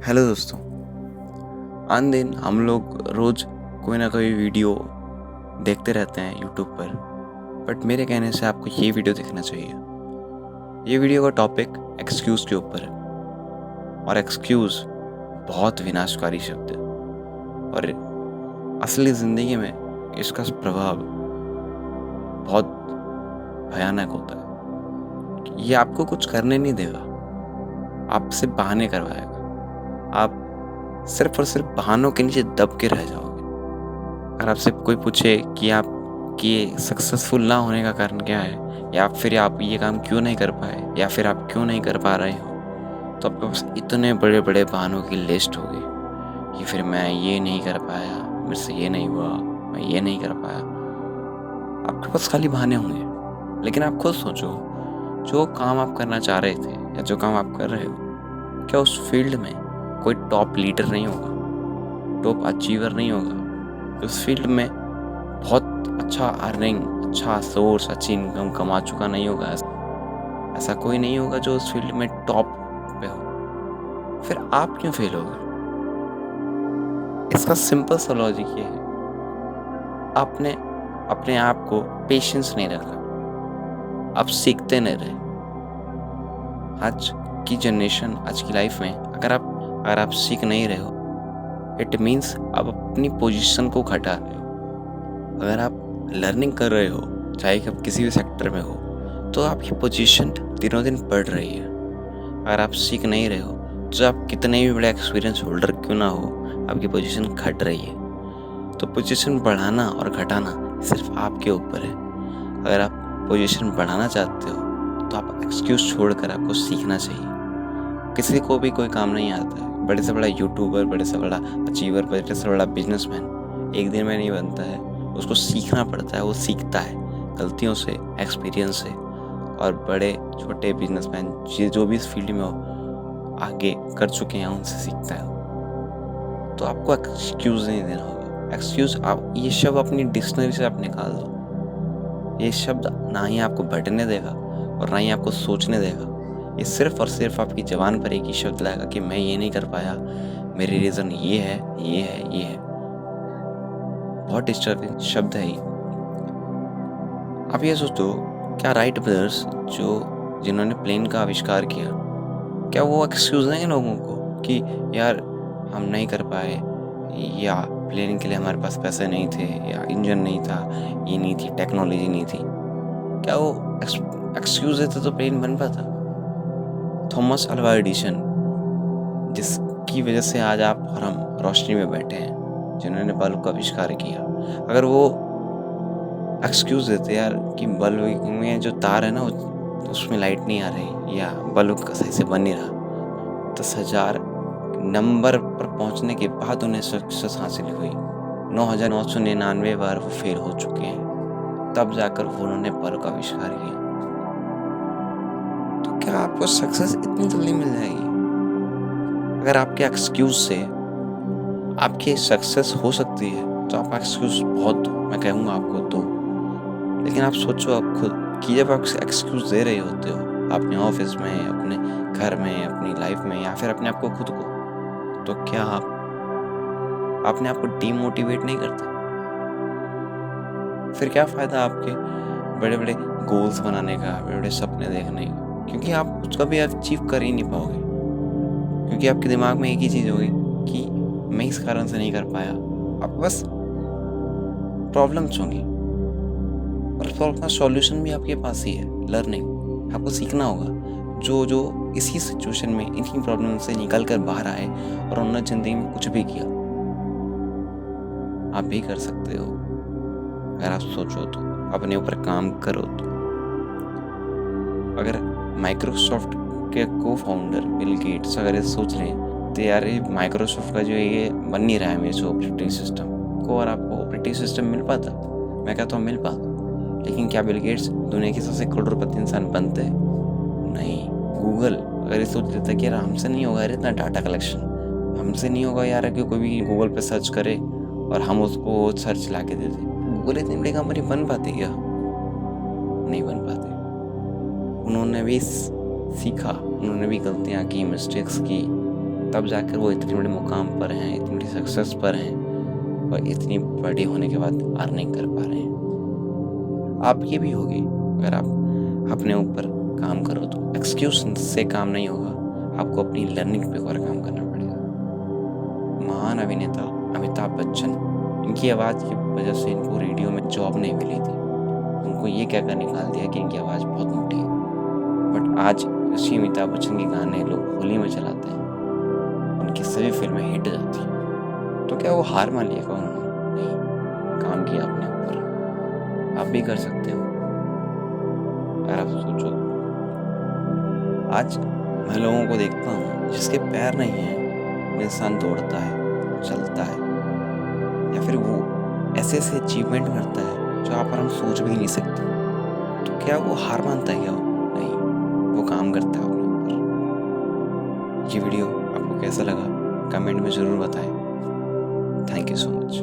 Hello दोस्तों। आन दिन हम लोग रोज़ कोई ना कोई वीडियो देखते रहते हैं यूट्यूब पर। बट मेरे कहने से आपको ये वीडियो देखना चाहिए। ये वीडियो का टॉपिक एक्सक्यूज़ के ऊपर है। और एक्सक्यूज़ बहुत विनाशकारी शब्द है और असली ज़िंदगी में इसका प्रभाव बहुत भयानक होता है। ये आपको कुछ करने नहीं देगा, आपसे बहाने करवाएगा। आप सिर्फ और सिर्फ बहानों के नीचे दब के रह जाओगे। अगर आपसे कोई पूछे कि आपके सक्सेसफुल ना होने का कारण क्या है, या फिर आप ये काम क्यों नहीं कर पाए, या फिर आप क्यों नहीं कर पा रहे हो, तो आपके पास इतने बड़े बड़े बहानों की लिस्ट होगी कि फिर मैं ये नहीं कर पाया, मेरे से ये नहीं हुआ, मैं ये नहीं कर पाया। आपके पास खाली बहाने होंगे। लेकिन आप खुद सोचो, जो काम आप करना चाह रहे थे या जो काम आप कर रहे हो, क्या उस फील्ड में कोई टॉप लीडर नहीं होगा, टॉप अचीवर नहीं होगा? उस फील्ड में बहुत अच्छा अर्निंग, अच्छा सोर्स, अच्छी इनकम कमा चुका नहीं होगा? ऐसा कोई नहीं होगा जो उस फील्ड में टॉप पे हो। फिर आप क्यों फेल हो गए? इसका सिंपल सा लॉजिक ये है, आपने अपने आप को पेशेंस नहीं रखा, आप सीखते नहीं रहे। आज की जनरेशन, आज की लाइफ में अगर आप सीख नहीं रहे हो, इट मीन्स आप अपनी पोजीशन को घटा रहे हो। अगर आप लर्निंग कर रहे हो, चाहे कि आप किसी भी सेक्टर में हो, तो आपकी पोजीशन दिनों दिन बढ़ रही है। अगर आप सीख नहीं रहे हो, तो आप कितने भी बड़े एक्सपीरियंस होल्डर क्यों ना हो, आपकी पोजीशन घट रही है। तो पोजीशन बढ़ाना और घटाना सिर्फ आपके ऊपर है। अगर आप पोजीशन बढ़ाना चाहते हो, तो आप एक्सक्यूज़ छोड़कर आपको सीखना चाहिए। किसी को भी कोई काम नहीं आता है। बड़े से बड़ा यूट्यूबर, बड़े से बड़ा अचीवर, बड़े से बड़ा बिजनेसमैन एक दिन में नहीं बनता है। उसको सीखना पड़ता है। वो सीखता है गलतियों से, एक्सपीरियंस से। और बड़े छोटे बिजनेसमैन जो भी इस फील्ड में हो, आगे कर चुके हैं, उनसे सीखता है। तो आपको एक्सक्यूज़ नहीं देना होगा। एक्सक्यूज़ आप ये शब्द अपनी डिक्शनरी से आप निकाल दो। ये शब्द ना ही आपको बढ़ने देगा और ना ही आपको सोचने देगा। ये सिर्फ और सिर्फ आपकी ज़बान पर एक ही शब्द लाएगा कि मैं ये नहीं कर पाया, मेरी रीज़न ये है, ये है, ये है। बहुत डिस्टर्बिंग शब्द है ये। आप ये सोचो, क्या राइट ब्रदर्स जिन्होंने प्लेन का आविष्कार किया, क्या वो एक्सक्यूज़ देंगे लोगों को कि यार हम नहीं कर पाए, या प्लेन के लिए हमारे पास पैसे नहीं थे, या इंजन नहीं था, ये नहीं थी, टेक्नोलॉजी नहीं थी? क्या वो एक्सक्यूज़ देते तो प्लेन बन पाता? थॉमस अल्वा एडिसन, जिसकी वजह से आज आप और हम रोशनी में बैठे हैं, जिन्होंने बल्ब का आविष्कार किया, अगर वो एक्सक्यूज़ देते यार कि बल्ब में जो तार है ना, उसमें लाइट नहीं आ रही, या बल्ब का सही से बन नहीं रहा, 10,000 नंबर पर पहुंचने के बाद उन्हें सक्सेस हासिल हुई। 9,999 बार वो फेल हो चुके हैं, तब जाकर उन्होंने बल्ब का आविष्कार किया। तो क्या आपको सक्सेस इतनी जल्दी मिल जाएगी? अगर आपके एक्सक्यूज़ से आपकी सक्सेस हो सकती है, तो आप एक्सक्यूज़ बहुत दो, मैं कहूँगा आपको दो। लेकिन आप सोचो आप खुद कि जब आप एक्सक्यूज़ दे रहे होते हो अपने ऑफिस में, अपने घर में, अपनी लाइफ में, या फिर अपने आप को खुद को, तो क्या आप अपने आप को डीमोटिवेट नहीं करते? फिर क्या फ़ायदा आपके बड़े बड़े गोल्स बनाने का, बड़े बड़े सपने देखने का, क्योंकि आप कुछ कभी अचीव कर ही नहीं पाओगे। क्योंकि आपके दिमाग में एक ही चीज़ होगी कि मैं इस कारण से नहीं कर पाया। आप बस प्रॉब्लम्स होंगी, और प्रॉब्लम का सॉल्यूशन भी आपके पास ही है। लर्निंग, आपको सीखना होगा। जो इसी सिचुएशन में, इन्हीं प्रॉब्लम से निकल कर बाहर आए और उन्होंने ज़िंदगी में कुछ भी किया, आप भी कर सकते हो अगर आप सोचो तो, अपने ऊपर काम करो तो। अगर माइक्रोसॉफ्ट के को फाउंडर बिल गेट्स अगर ये सोच लें, तो यार ये माइक्रोसॉफ्ट का जो ये बन नहीं रहा है मेरे से ऑपरेटिंग सिस्टम को, और आपको ऑपरेटिंग सिस्टम मिल पाता, मैं कहता हूँ मिल पाता। लेकिन क्या बिल गेट्स दुनिया के सबसे करोड़पति इंसान बनते हैं? नहीं। गूगल अगर ये सोच लेता कि यार हमसे नहीं होगा यार इतना डाटा कलेक्शन, हमसे नहीं होगा यार कि कोई भी गूगल पे सर्च करे और हम उसको सर्च ला के दे दें, गूगल इतनी बड़ी कंपनी बन पाती क्या? नहीं बन पाती। उन्होंने भी सीखा, उन्होंने भी गलतियाँ की, मिस्टेक्स की, तब जाकर वो इतने बड़े मुकाम पर हैं, इतनी बड़ी सक्सेस पर हैं और इतनी बड़ी होने के बाद अर्निंग कर पा रहे हैं। आपकी भी होगी अगर आप अपने ऊपर काम करो तो। एक्सक्यूज से काम नहीं होगा, आपको अपनी लर्निंग पे और काम करना पड़ेगा। महान अभिनेता अमिताभ बच्चन, इनकी आवाज़ की वजह से इनको रेडियो में जॉब नहीं मिली थी। उनको ये कहकर निकाल दिया कि इनकी आवाज़ बहुत मोटी है। बट आज उसी अमिताभ बच्चन के गाने लोग होली में चलाते हैं, उनकी सभी फिल्में हिट जाती हैं। तो क्या वो हार मान लिया क्या उन्होंने? नहीं, काम किया अपने ऊपर। आप भी कर सकते हो अगर आप सोचो। आज मैं लोगों को देखता हूँ जिसके पैर नहीं हैं, इंसान दौड़ता है, चलता है, या फिर वो ऐसे ऐसे अचीवमेंट करता है जो आप और हम सोच भी नहीं सकते। तो क्या वो हार मानता है क्या? नहीं, वो काम करता है अपने ऊपर। ये वीडियो आपको कैसा लगा कमेंट में ज़रूर बताएं। Thank you so much.